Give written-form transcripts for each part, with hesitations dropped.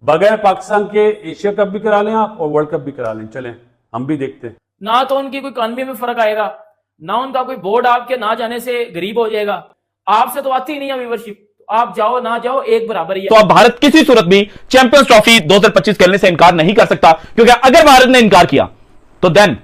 बगैर पाकिस्तान के Asia cup भी करा लें आप और वर्ल्ड कप भी करा लें, चलें हम भी देखते हैं। ना तो उनकी कोई इकॉनमी में फर्क आएगा, ना उनका कोई बोर्ड आपके ना जाने से गरीब हो जाएगा। आपसे तो आती ही नहीं है व्यूवरशिप, आप जाओ ना जाओ एक बराबर ही है। तो अब भारत किसी सूरत में चैंपियंस ट्रॉफी 2025 खेलने से इनकार नहीं कर सकता, क्योंकि अगर भारत ने इनकार किया तो देन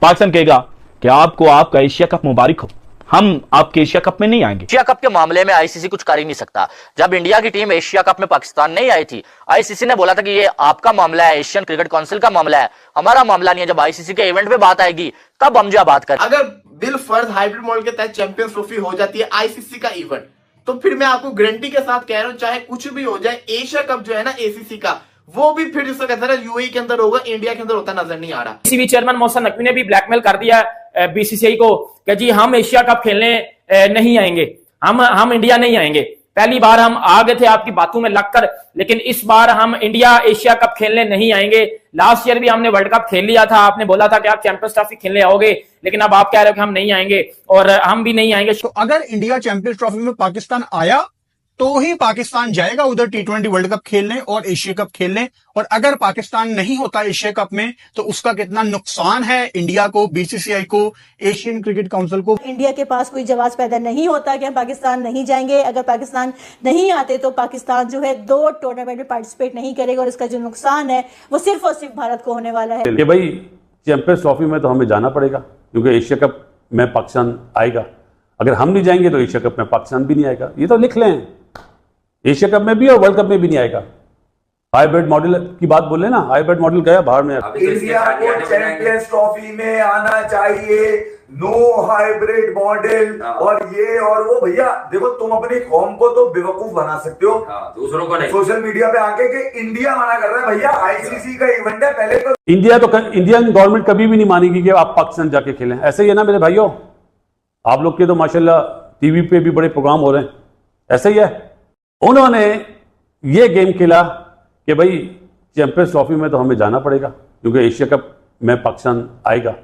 पाकिस्तान कहेगा कि आपको आपका एशिया कप मुबारक हो, हम आपके एशिया कप में नहीं आएंगे। एशिया कप के मामले में आईसीसी कुछ कर ही नहीं सकता। जब इंडिया की टीम एशिया कप में पाकिस्तान नहीं आई थी, आईसीसी ने बोला था कि ये आपका मामला है, एशियन क्रिकेट काउंसिल का मामला है, हमारा मामला नहीं है। जब आईसीसी के इवेंट पे बात आएगी तब हम जो बात करें। अगर बिल फर्ज हाइब्रिड मॉडल के तहत चैंपियंस ट्रॉफी हो जाती है आईसीसी का इवेंट, तो फिर मैं आपको गारंटी के साथ कह रहा हूं, चाहे कुछ भी हो जाए, एशिया कप जो है ना एसीसी का, वो भी फिर जिसका कहता है यूएई के अंदर होगा, इंडिया के अंदर होता नजर नहीं आ रहा। पीसीबी चेयरमैन मोहसिन नकवी ने भी ब्लैकमेल कर दिया बीसीसीआई को कि जी हम एशिया कप खेलने नहीं आएंगे, हम इंडिया नहीं आएंगे। पहली बार हम आ गए थे आपकी बातों में लगकर, लेकिन इस बार हम इंडिया एशिया कप खेलने नहीं आएंगे। लास्ट ईयर भी हमने वर्ल्ड कप खेल लिया था, आपने बोला था कि आप चैंपियंस ट्रॉफी खेलने आओगे, लेकिन अब आप कह रहे हो कि हम नहीं आएंगे और हम भी नहीं आएंगे। तो अगर इंडिया चैंपियंस ट्रॉफी में पाकिस्तान आया तो ही पाकिस्तान जाएगा उधर T20 वर्ल्ड कप खेलने और एशिया कप खेलने, और अगर पाकिस्तान नहीं होता एशिया कप में तो उसका कितना नुकसान है इंडिया को, बीसीसीआई को, एशियन क्रिकेट काउंसिल को। इंडिया के पास कोई जवाब पैदा नहीं होता कि हम पाकिस्तान नहीं जाएंगे। अगर पाकिस्तान नहीं आते तो पाकिस्तान जो है 2 टूर्नामेंट में पार्टिसिपेट नहीं करेगा, और इसका जो नुकसान है वो सिर्फ और सिर्फ भारत को होने वाला है। कि भाई चैंपियंस ट्रॉफी में तो हमें जाना पड़ेगा, क्योंकि एशिया कप में पाकिस्तान आएगा। अगर हम नहीं जाएंगे तो एशिया कप में पाकिस्तान भी नहीं आएगा, ये तो लिख लें। एशिया कप में भी और वर्ल्ड कप में भी नहीं आएगा। हाइब्रिड मॉडल की बात बोले ना, हाइब्रिड मॉडल गया बाहर में। इंडिया को चैंपियंस ट्रॉफी में आना चाहिए, नो हाइब्रिड मॉडल और ये और वो। भैया देखो, तुम अपनी कौम को तो बेवकूफ बना सकते हो, दूसरों को नहीं। सोशल मीडिया पे आके कि इंडिया मना कर रहा है, भैया आईसीसी का इवेंट है। पहले तो इंडियन गवर्नमेंट कभी भी नहीं मानेगी कि आप पाकिस्तान जाके खेलें। ऐसे ही है ना मेरे भाइयों, आप लोग के तो माशाल्लाह टीवी पे भी बड़े प्रोग्राम हो रहे हैं, ऐसे ही है। उन्होंने ये गेम खेला कि भाई चैंपियंस ट्रॉफी में तो हमें जाना पड़ेगा, क्योंकि एशिया कप में पाकिस्तान आएगा।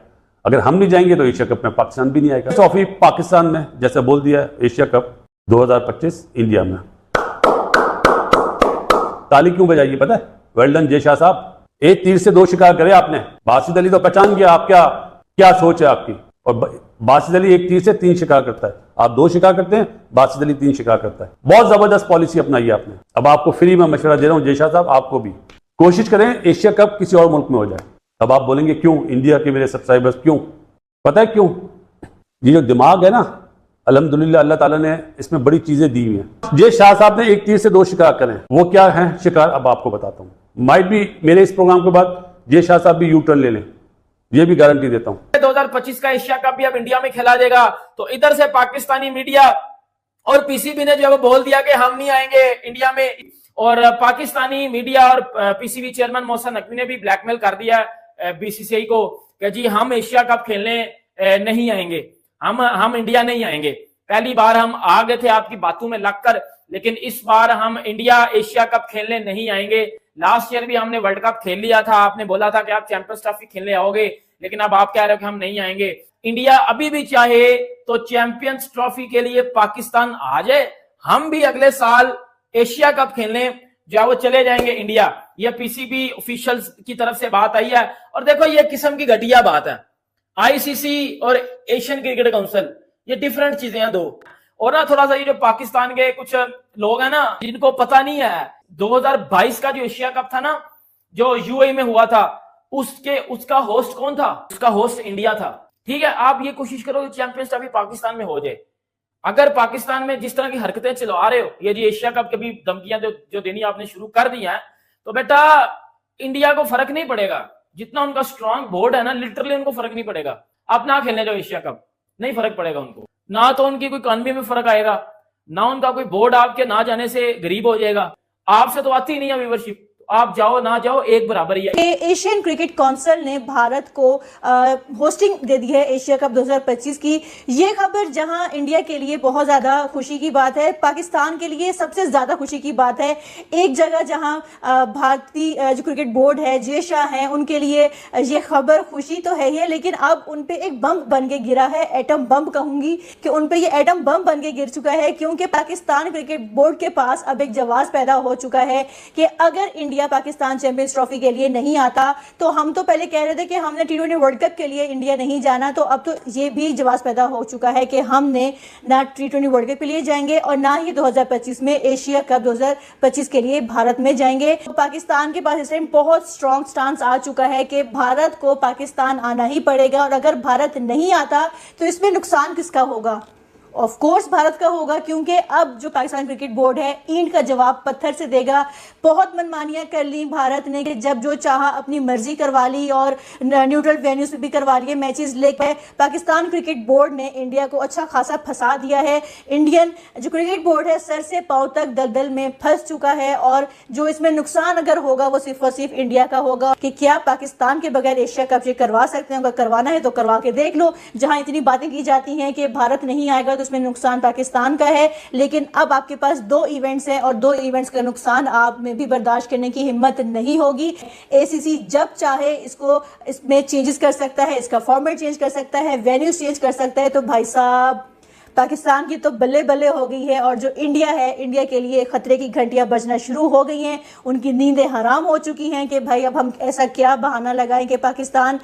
अगर हम नहीं जाएंगे तो एशिया कप में पाकिस्तान भी नहीं आएगा। ट्रॉफी पाकिस्तान में, जैसे बोल दिया, एशिया कप 2025 इंडिया में। ताली क्यों बजाइए पता है? वेल डन जय शाह साहब, एक तीर से 2 शिकार करे आपने। बासित अली तो पहचान गया आप क्या सोच है आपकी। और बासित अली एक तीर से 3 शिकार करता है, आप 2 शिकार करते हैं, बासित अली 3 शिकार करता है। बहुत जबरदस्त पॉलिसी अपनाई है आपने। अब आपको फ्री में मशवरा दे रहा हूं जय शाह साहब, आपको भी कोशिश करें एशिया कप किसी और मुल्क में हो जाए। अब आप बोलेंगे क्यों इंडिया के मेरे सब्सक्राइबर्स, क्यों? पता है क्यों? ये जो दिमाग है ना, अल्हम्दुलिल्लाह अल्लाह ताला ने इसमें बड़ी चीजें दी हुई हैं। जय शाह साहब ने एक तीर से 2 शिकार करें, वो क्या है शिकार, अब आपको बताता हूं। माइट भी मेरे इस प्रोग्राम के बाद जय शाह साहब भी यू टर्न ले लें, ये भी गारंटी देता हूं। 2025 का एशिया कप भी अब इंडिया में खेला जाएगा, तो इधर से पाकिस्तानी मीडिया और पीसीबी ने जो है बोल दिया कि हम नहीं आएंगे इंडिया में, और पाकिस्तानी मीडिया और पीसीबी चेयरमैन मोहसिन नकवी ने भी ब्लैकमेल कर दिया बीसीसीआई को कि जी हम एशिया कप खेलने नहीं आएंगे, हम इंडिया नहीं आएंगे। पहली बार हम आ गए थे आपकी बातों में लगकर, लेकिन इस बार हम इंडिया एशिया कप खेलने नहीं आएंगे। लास्ट ईयर भी हमने वर्ल्ड कप खेल लिया था, आपने बोला था कि आप चैंपियंस ट्रॉफी खेलने आओगे, लेकिन अब आप कह रहे हो कि हम नहीं आएंगे। इंडिया अभी भी चाहे तो चैंपियंस ट्रॉफी के लिए पाकिस्तान आ जाए, हम भी अगले साल एशिया कप खेलने जो वो चले जाएंगे इंडिया। ये पीसीबी ऑफिशियल्स की तरफ से बात आई है। और देखो ये किस्म की घटिया बात है, आईसीसी और एशियन क्रिकेट काउंसिल ये डिफरेंट चीजें हैं दो। और ना थोड़ा सा ये जो पाकिस्तान के कुछ लोग हैं ना, जिनको पता नहीं है, 2022 का जो एशिया कप था ना, जो यूएई में हुआ था, उसका होस्ट कौन था? उसका होस्ट इंडिया था। ठीक है, आप ये कोशिश करो कि चैंपियंस ट्रॉफी पाकिस्तान में हो जाए। अगर पाकिस्तान में जिस तरह की हरकतें चलवा रहे हो, ये जी एशिया कप के भी धमकियां जो देनी आपने शुरू कर दी हैं, तो बेटा इंडिया को फर्क नहीं पड़ेगा। जितना उनका स्ट्रांग बोर्ड है ना, लिटरली उनको फर्क नहीं पड़ेगा। आप ना खेलने जाओ एशिया कप, नहीं फर्क पड़ेगा उनको। ना तो उनकी कोई इकॉनमी में फर्क आएगा, ना उनका कोई बोर्ड आपके ना जाने से गरीब हो जाएगा। आपसे तो आती ही नहीं है व्यूवरशिप, आप जाओ ना जाओ एक बराबर ही है। एशियन क्रिकेट काउंसिल ने भारत को होस्टिंग दे दी है एशिया कप 2025 की। ये खबर जहां इंडिया के लिए बहुत ज्यादा खुशी की बात है, पाकिस्तान के लिए सबसे ज्यादा खुशी की बात है। एक जगह जहां भारतीय जो क्रिकेट बोर्ड है, जय शाह है, उनके लिए ये खबर खुशी तो है ही, लेकिन अब उनपे एक बम बन के गिरा है। एटम बम कहूंगी कि उनपे ये एटम बम बन के गिर चुका है, क्योंकि पाकिस्तान क्रिकेट बोर्ड के पास अब एक जवाब पैदा हो चुका है कि अगर इंडिया पाकिस्तान चैंपियंस ट्रॉफी के लिए नहीं आता, तो हम तो पहले कह रहे थे कि हमने T20 वर्ल्ड कप के लिए इंडिया नहीं जाना, तो अब तो ये भी जवाब पैदा हो चुका है कि हमने ना T20 वर्ल्ड कप के लिए जाएंगे और ना ही 2025 में एशिया कप 2025 के लिए भारत में जाएंगे। तो पाकिस्तान के पास इस टाइम बहुत स्ट्रॉन्ग स्टांस आ चुका है कि भारत को पाकिस्तान आना ही पड़ेगा, और अगर भारत नहीं आता तो इसमें नुकसान किसका होगा? ऑफ कोर्स भारत का होगा, क्योंकि अब जो पाकिस्तान क्रिकेट बोर्ड है ईंट का जवाब पत्थर से देगा। बहुत मनमानियां कर ली भारत ने कि जब जो चाहा अपनी मर्जी करवा ली और न्यूट्रल वेन्यूज पे भी करवा लिए मैचेस, लेकर पाकिस्तान क्रिकेट बोर्ड ने इंडिया को अच्छा खासा फंसा दिया है। इंडियन जो क्रिकेट बोर्ड है सर से पांव तक दलदल में फंस चुका है, और जो इसमें नुकसान अगर होगा वो सिर्फ और सिर्फ इंडिया का होगा कि क्या पाकिस्तान के बगैर एशिया कप ये करवा सकते हैं? अगर करवाना है तो करवा के देख लो। जहां इतनी बातें की जाती हैं कि भारत नहीं आएगा उसमें नुकसान पाकिस्तान का है, लेकिन अब आपके पास 2 इवेंट्स हैं और 2 इवेंट्स का नुकसान आप में भी बर्दाश्त करने की हिम्मत नहीं होगी। एसीसी जब चाहे इसमें चेंजेस कर सकता है, इसका फॉर्मेट चेंज कर सकता है, वेन्यूज चेंज कर सकता है। तो भाई साहब पाकिस्तान की तो बल्ले बल्ले हो गई है, और जो इंडिया है, इंडिया के लिए खतरे की घंटियां बजना शुरू हो गई हैं। उनकी नींदें हराम हो चुकी हैं कि भाई अब हम ऐसा क्या बहाना लगाएं कि पाकिस्तान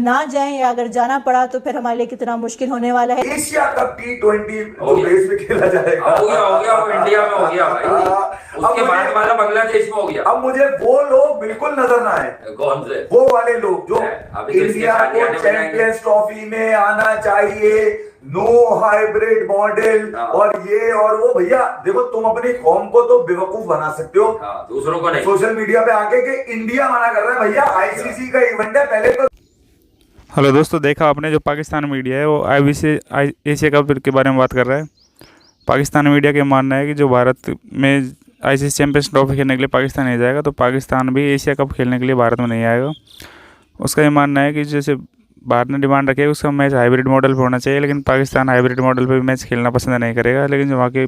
ना जाएं, या अगर जाना पड़ा तो फिर हमारे लिए कितना मुश्किल होने वाला है। एशिया कप T20 देश में खेला जाएगा। हो गया वो इंडिया में हो गया भाई, उसके बाद वाला बांग्लादेश में हो गया। अब मुझे वो लोग बिल्कुल नजर ना आए। कौन से? वो वाले लोग जो इंडिया को चैंपियंस ट्रॉफी में आना चाहिए, नो हाइब्रिड मॉडल और ये और वो। भैया देखो, तुम अपनी कौम को तो बेवकूफ बना सकते हो, दूसरों को नहीं। सोशल मीडिया पे आके कि इंडिया मना कर रहा है। भैया आईसीसी का इवेंट है, पहले तो। हेलो दोस्तों, देखा आपने जो पाकिस्तान मीडिया है वो एशिया कप के बारे में बात कर रहा है। पाकिस्तान मीडिया का मानना है कि जो भारत में आईसीसी चैंपियंस ट्रॉफी खेलने के लिए पाकिस्तान नहीं जाएगा, तो पाकिस्तान भी एशिया कप खेलने के लिए भारत में नहीं आएगा। उसका ये मानना है कि जैसे भारत ने डिमांड रखी है उसका मैच हाइब्रिड मॉडल पर होना चाहिए, लेकिन पाकिस्तान हाइब्रिड मॉडल पर भी मैच खेलना पसंद नहीं करेगा। लेकिन जो वहाँ की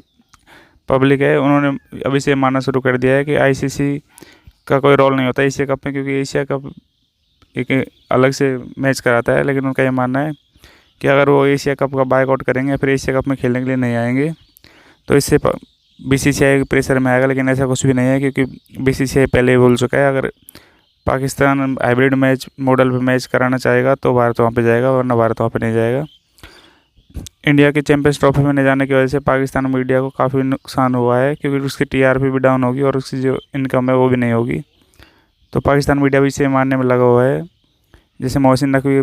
पब्लिक है उन्होंने अभी से मानना शुरू कर दिया है कि आईसीसी का कोई रोल नहीं होता एशिया कप में, क्योंकि एशिया कप एक अलग से मैच कराता है। लेकिन उनका ये मानना है कि अगर वो एशिया कप का बायकआउट करेंगे फिर एशिया कप में खेलने के लिए नहीं आएंगे, तो इससे बीसीसीआई प्रेशर में आएगा। लेकिन ऐसा कुछ भी नहीं है, क्योंकि बीसीसीआई पहले ही बोल चुका है अगर पाकिस्तान हाइब्रिड मैच मॉडल पे मैच कराना चाहेगा तो भारत वहाँ पे जाएगा, वरना भारत वहाँ पे नहीं जाएगा। इंडिया के चैंपियंस ट्रॉफी में नहीं जाने की वजह से पाकिस्तान मीडिया को काफ़ी नुकसान हुआ है, क्योंकि उसकी टीआरपी भी डाउन होगी और उसकी जो इनकम है वो भी नहीं होगी। तो पाकिस्तान मीडिया भी इसे मानने में लगा हुआ है। जैसे मोहसिन नकवी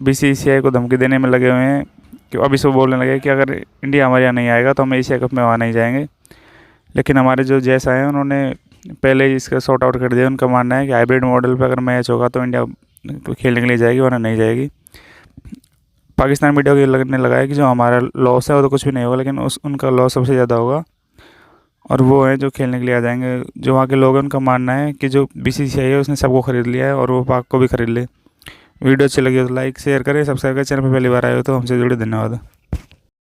बीसीसीआई को धमकी देने में लगे हुए हैं कि अभी से बोलने लगे कि अगर इंडिया हमारे यहाँ नहीं आएगा तो हम एशिया कप में वहाँ नहीं जाएंगे। लेकिन हमारे जो जैसा है उन्होंने पहले ही इसका सॉर्ट आउट कर दिया। उनका मानना है कि हाइब्रिड मॉडल पर अगर मैच होगा तो इंडिया खेलने के लिए जाएगी, वरना नहीं जाएगी। पाकिस्तान मीडिया को ये लगने लगा है कि जो हमारा लॉस है वो तो कुछ भी नहीं होगा, लेकिन उनका लॉस सबसे ज़्यादा होगा, और वो है जो खेलने के लिए आ जाएंगे। जो वहाँ के लोग हैं उनका मानना है कि जो बीसीसीआई है उसने सबको ख़रीद लिया है और वो पाक को भी ख़रीद ले। वीडियो अच्छी लगी हो तो लाइक शेयर करें, सब्सक्राइब करें। चैनल पर पहली बार आए हो तो हमसे जुड़े, धन्यवाद।